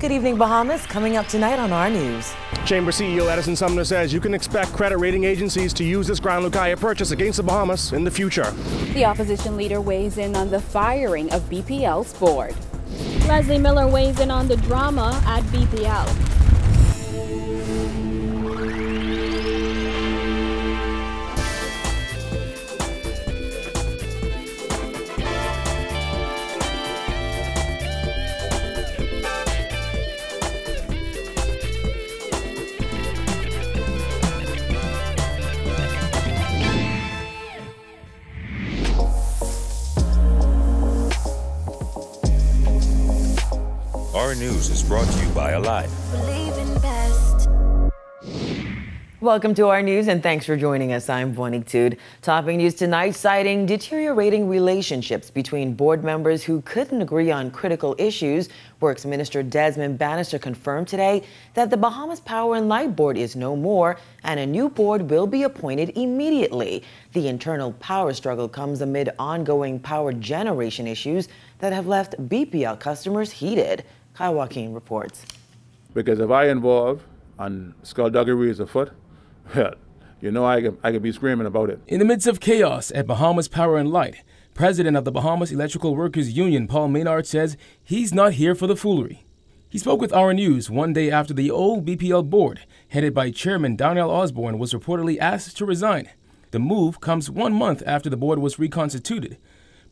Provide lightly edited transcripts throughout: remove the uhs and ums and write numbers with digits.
Good evening, Bahamas. Coming up tonight on our news. Chamber CEO Edison Sumner says you can expect credit rating agencies to use this Grand Lucaya purchase against the Bahamas in the future. The opposition leader weighs in on the firing of BPL's board. Leslie Miller weighs in on the drama at BPL. Our news is brought to you by Alive. Welcome to our news and thanks for joining us. I'm Bonnie. Topping news tonight, citing deteriorating relationships between board members who couldn't agree on critical issues. Works Minister Desmond Bannister confirmed today that the Bahamas Power and Light Board is no more and a new board will be appointed immediately. The internal power struggle comes amid ongoing power generation issues that have left BPL customers heated. Kyle Joaquin reports. Because if I involve and skullduggery is afoot, you know I could be screaming about it. In the midst of chaos at Bahamas Power and Light, President of the Bahamas Electrical Workers Union, Paul Maynard, says he's not here for the foolery. He spoke with our news one day after the old BPL board, headed by Chairman Darnell Osborne, was reportedly asked to resign. The move comes 1 month after the board was reconstituted.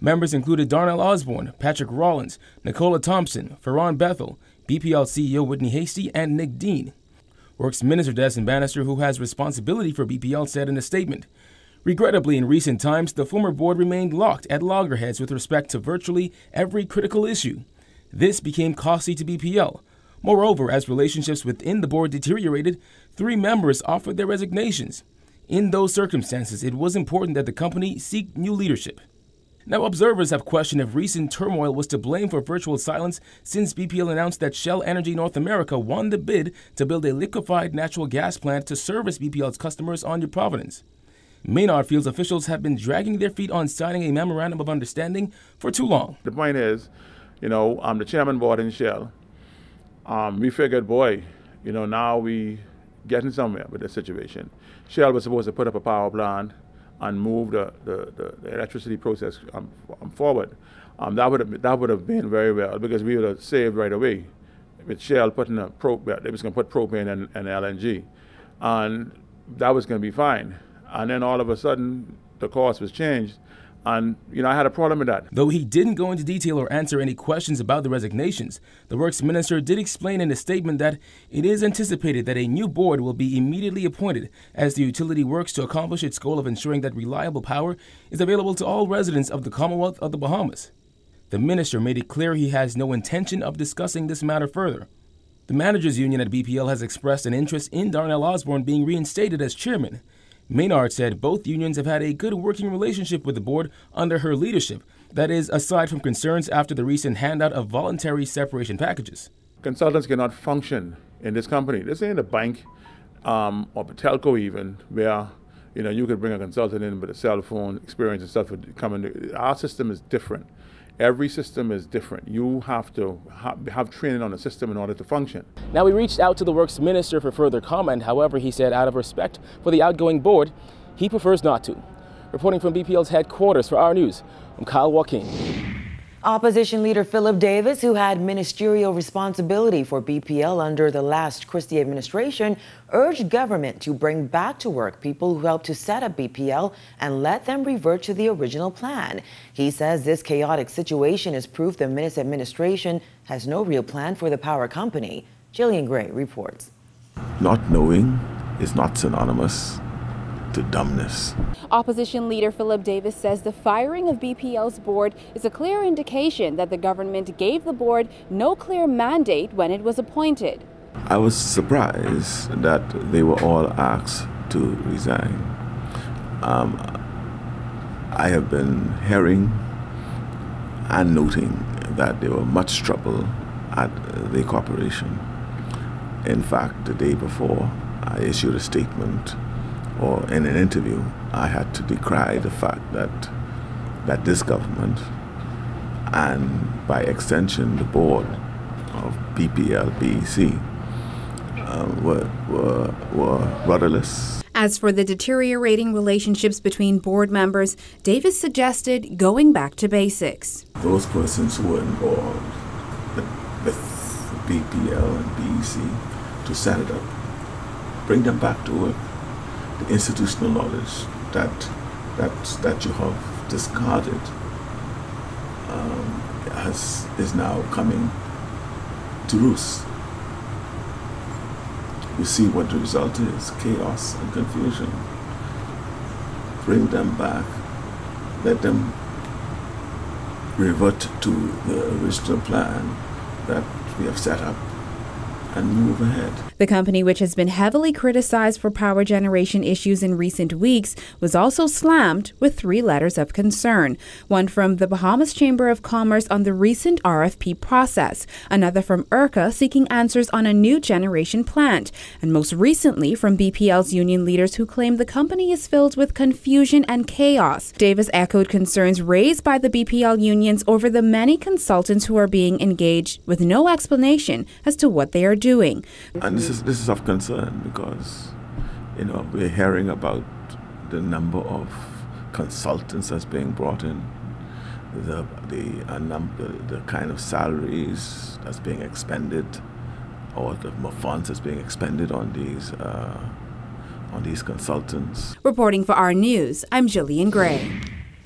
Members included Darnell Osborne, Patrick Rollins, Nicola Thompson, Ferran Bethel, BPL CEO Whitney Hasty, and Nick Dean. Works Minister Desmond Bannister, who has responsibility for BPL, said in a statement, "Regrettably, in recent times, the former board remained locked at loggerheads with respect to virtually every critical issue. This became costly to BPL. Moreover, as relationships within the board deteriorated, 3 members offered their resignations. In those circumstances, it was important that the company seek new leadership." Now, observers have questioned if recent turmoil was to blame for virtual silence since BPL announced that Shell Energy North America won the bid to build a liquefied natural gas plant to service BPL's customers on New Providence. Maynard feels officials have been dragging their feet on signing a memorandum of understanding for too long. The point is, I'm the chairman board in Shell. We figured, boy, now we getting somewhere with the situation. Shell was supposed to put up a power plant and move the electricity process forward. That would have been very well because we would have saved right away. With Shell putting they was going to put propane and LNG, and that was going to be fine. And then all of a sudden, the course was changed, and I had a problem with that. Though he didn't go into detail or answer any questions about the resignations, the Works Minister did explain in a statement that it is anticipated that a new board will be immediately appointed as the utility works to accomplish its goal of ensuring that reliable power is available to all residents of the Commonwealth of the Bahamas. The minister made it clear he has no intention of discussing this matter further. The managers' union at BPL has expressed an interest in Darnell Osborne being reinstated as chairman. Maynard said both unions have had a good working relationship with the board under her leadership. That is, aside from concerns after the recent handout of voluntary separation packages. Consultants cannot function in this company. This ain't a bank or a telco even, where you could bring a consultant in with a cell phone experience and stuff would come in. Our system is different. Every system is different. You have to have training on the system in order to function. Now, we reached out to the Works Minister for further comment. However, he said out of respect for the outgoing board, he prefers not to. Reporting from BPL's headquarters for our news, I'm Kyle Joaquin. Opposition leader Philip Davis, who had ministerial responsibility for BPL under the last Christie administration, urged government to bring back to work people who helped to set up BPL and let them revert to the original plan. He says this chaotic situation is proof the Minutes administration has no real plan for the power company. Jillian Gray reports. Not knowing is not synonymous to dumbness. Opposition leader Philip Davis says the firing of BPL's board is a clear indication that the government gave the board no clear mandate when it was appointed. I was surprised that they were all asked to resign. I have been hearing and noting that there was much trouble at the corporation. In fact, the day before, I issued a statement, or in an interview, I had to decry the fact that this government, and by extension the board, of BPL BEC were rudderless. As for the deteriorating relationships between board members, Davis suggested going back to basics. Those persons who were involved with BPL and BEC to set it up, bring them back to work. The institutional knowledge that you have discarded is now coming to roost. You see what the result is: chaos and confusion. Bring them back. Let them revert to the original plan that we have set up and move ahead. The company, which has been heavily criticized for power generation issues in recent weeks, was also slammed with 3 letters of concern. One from the Bahamas Chamber of Commerce on the recent RFP process, another from IRCA seeking answers on a new generation plant, and most recently from BPL's union leaders who claim the company is filled with confusion and chaos. Davis echoed concerns raised by the BPL unions over the many consultants who are being engaged with no explanation as to what they are doing. And this is of concern because, we're hearing about the number of consultants that's being brought in, the kind of salaries that's being expended, or the funds that's being expended on these consultants. Reporting for our news, I'm Jillian Gray.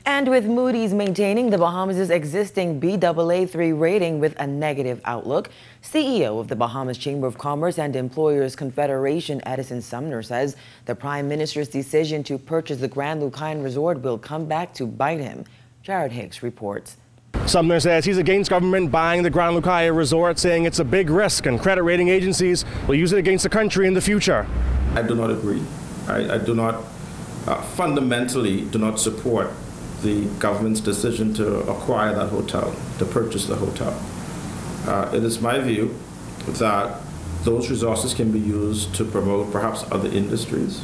And with Moody's maintaining the Bahamas' existing Baa3 rating with a negative outlook, CEO of the Bahamas Chamber of Commerce and Employers Confederation, Edison Sumner, says the Prime Minister's decision to purchase the Grand Lucayan Resort will come back to bite him. Jared Hicks reports. Sumner says he's against government buying the Grand Lucayan Resort, saying it's a big risk and credit rating agencies will use it against the country in the future. I do not agree. I do not, fundamentally do not support the government's decision to acquire that hotel, to purchase the hotel. It is my view that those resources can be used to promote perhaps other industries.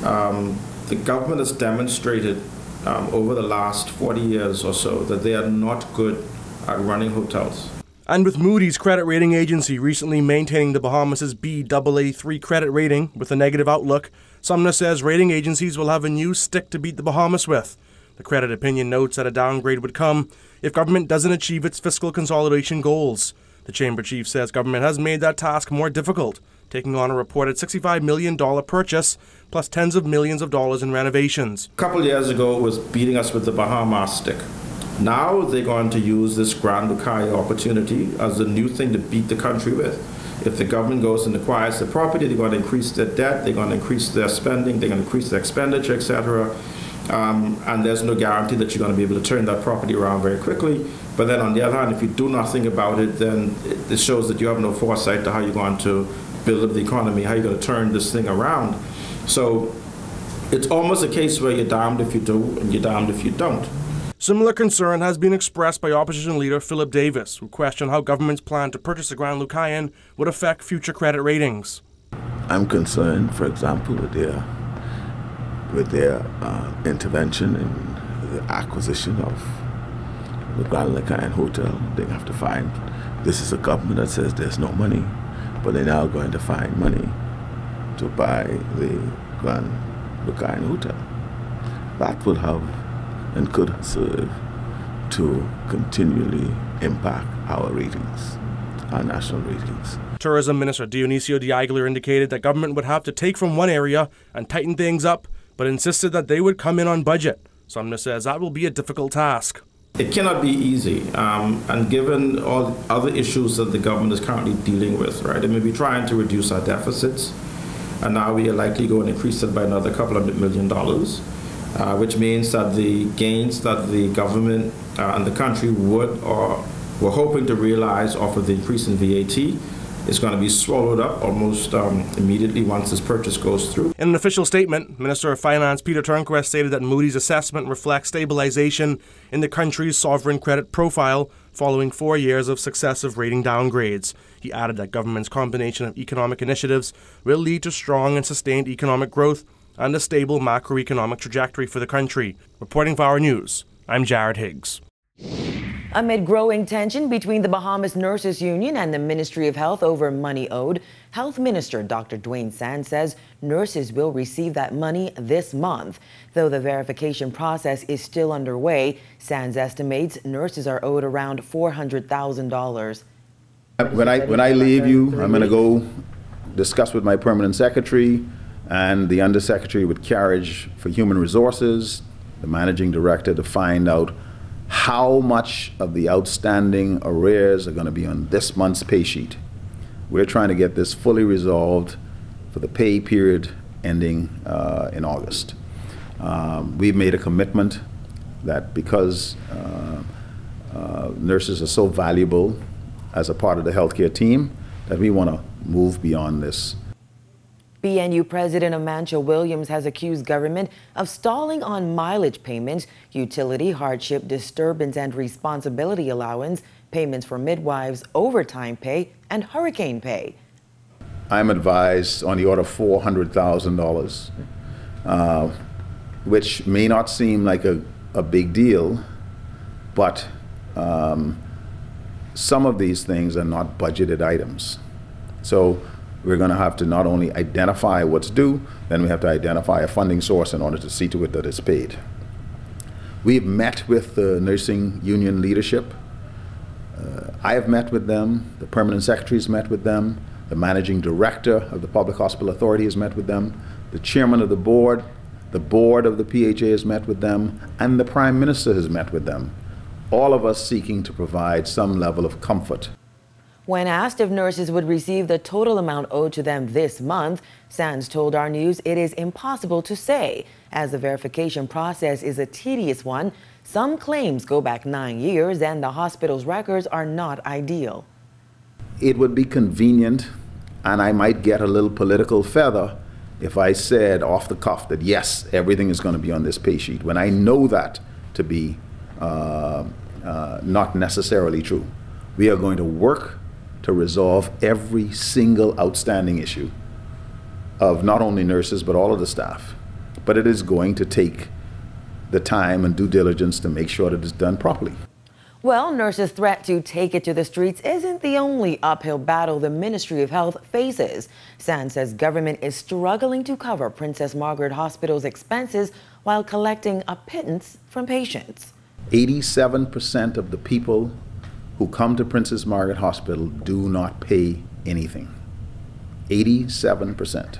The government has demonstrated over the last 40 years or so that they are not good at running hotels. And with Moody's credit rating agency recently maintaining the Bahamas' Baa3 credit rating with a negative outlook, Sumner says rating agencies will have a new stick to beat the Bahamas with. The credit opinion notes that a downgrade would come if government doesn't achieve its fiscal consolidation goals. The chamber chief says government has made that task more difficult, taking on a reported $65 million purchase plus tens of millions of dollars in renovations. A couple of years ago, it was beating us with the Bahamas stick. Now they're going to use this Grand Lucayan opportunity as a new thing to beat the country with. If the government goes and acquires the property, they're going to increase their debt, they're going to increase their spending, they're going to increase their expenditure, etc. And there's no guarantee that you're going to be able to turn that property around very quickly. But then on the other hand, if you do nothing about it, then it shows that you have no foresight to how you're going to build up the economy, how you're going to turn this thing around. So it's almost a case where you're damned if you do and you're damned if you don't. Similar concern has been expressed by opposition leader Philip Davis, who questioned how government's plan to purchase the Grand Lucayan would affect future credit ratings. I'm concerned, for example, with their intervention in the acquisition of the Grand Lucayan Hotel. They have to find, this is a government that says there's no money, but they're now going to find money to buy the Grand Lucayan Hotel. That will have and could serve to continually impact our ratings, our national ratings. Tourism Minister Dionisio de Aguilar indicated that government would have to take from one area and tighten things up, but insisted that they would come in on budget. Sumner says that will be a difficult task. It cannot be easy, and given all the other issues that the government is currently dealing with, right? I mean, we're trying to reduce our deficits, and now we are likely going to increase it by another $200 million, which means that the gains that the government and the country would or were hoping to realize off of the increase in VAT is going to be swallowed up almost immediately once this purchase goes through. In an official statement, Minister of Finance Peter Turnquest stated that Moody's assessment reflects stabilization in the country's sovereign credit profile following 4 years of successive rating downgrades. He added that government's combination of economic initiatives will lead to strong and sustained economic growth and a stable macroeconomic trajectory for the country. Reporting for Our News, I'm Jared Higgs. Amid growing tension between the Bahamas Nurses Union and the Ministry of Health over money owed, Health Minister Dr. Dwayne Sands says nurses will receive that money this month. Though the verification process is still underway, Sands estimates nurses are owed around $400,000. When I leave you, I'm going to go discuss with my permanent secretary and the undersecretary with Carriage for Human Resources, the managing director, to find out how much of the outstanding arrears are going to be on this month's pay sheet. We're trying to get this fully resolved for the pay period ending in August. We've made a commitment that because nurses are so valuable as a part of the healthcare team, that we want to move beyond this. BNU President Amantia Williams has accused government of stalling on mileage payments, utility hardship, disturbance and responsibility allowance, payments for midwives, overtime pay, and hurricane pay. I'm advised on the order of $400,000, which may not seem like a big deal, but some of these things are not budgeted items. So we're going to have to not only identify what's due, then we have to identify a funding source in order to see to it that it's paid. We've met with the nursing union leadership. I have met with them, the permanent secretary's met with them, the managing director of the Public Hospital Authority has met with them, the chairman of the board of the PHA has met with them, and the Prime Minister has met with them. All of us seeking to provide some level of comfort. When asked if nurses would receive the total amount owed to them this month, Sands told our news it is impossible to say, as the verification process is a tedious one. Some claims go back 9 years and the hospital's records are not ideal. It would be convenient, and I might get a little political feather if I said off the cuff that yes, everything is going to be on this pay sheet, when I know that to be not necessarily true. We are going to work to resolve every single outstanding issue of not only nurses but all of the staff. But it is going to take the time and due diligence to make sure that it's done properly. Well, nurses' threat to take it to the streets isn't the only uphill battle the Ministry of Health faces. Sands says government is struggling to cover Princess Margaret Hospital's expenses while collecting a pittance from patients. 87% of the people who come to Princess Margaret Hospital do not pay anything. 87%.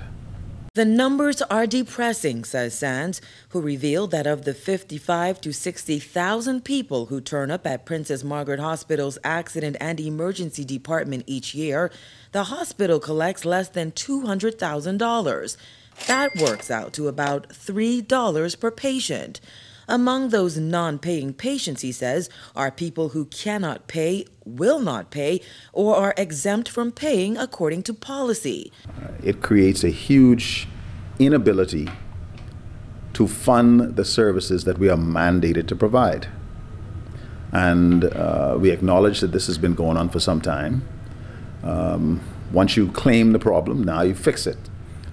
The numbers are depressing, says Sands, who revealed that of the 55,000 to 60,000 people who turn up at Princess Margaret Hospital's accident and emergency department each year, the hospital collects less than $200,000. That works out to about $3 per patient. Among those non-paying patients, he says, are people who cannot pay, will not pay, or are exempt from paying according to policy. It creates a huge inability to fund the services that we are mandated to provide. And we acknowledge that this has been going on for some time. Once you claim the problem, now you fix it.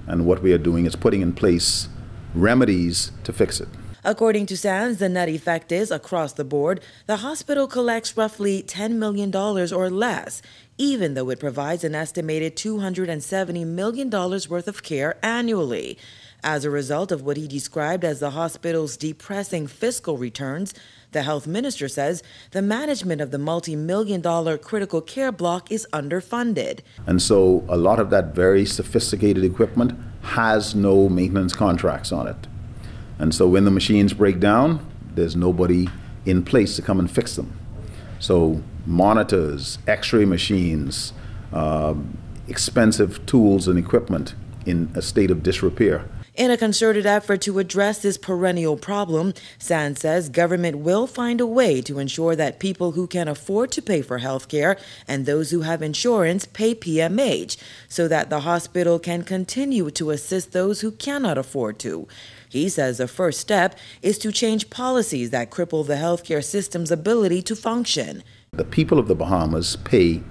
And what we are doing is putting in place remedies to fix it. According to Sands, the net effect is, across the board, the hospital collects roughly $10 million or less, even though it provides an estimated $270 million worth of care annually. As a result of what he described as the hospital's depressing fiscal returns, the health minister says the management of the multi-million-dollar critical care block is underfunded. And so a lot of that very sophisticated equipment has no maintenance contracts on it. And so when the machines break down, there's nobody in place to come and fix them. So monitors, x-ray machines, expensive tools and equipment in a state of disrepair. In a concerted effort to address this perennial problem, Sands says government will find a way to ensure that people who can afford to pay for health care and those who have insurance pay PMH, so that the hospital can continue to assist those who cannot afford to. He says the first step is to change policies that cripple the healthcare system's ability to function. The people of the Bahamas pay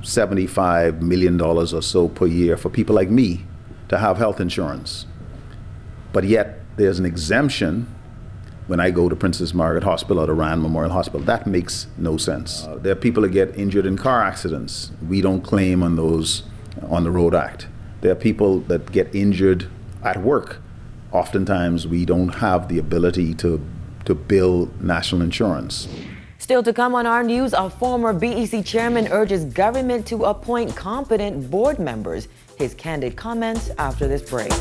$75 million or so per year for people like me to have health insurance. But yet there's an exemption when I go to Princess Margaret Hospital or the Rand Memorial Hospital. That makes no sense. There are people that get injured in car accidents. We don't claim on those on the Road Act. There are people that get injured at work. Oftentimes we don't have the ability to bill national insurance. Still to come on our news, a former BEC chairman urges government to appoint competent board members. His candid comments after this break.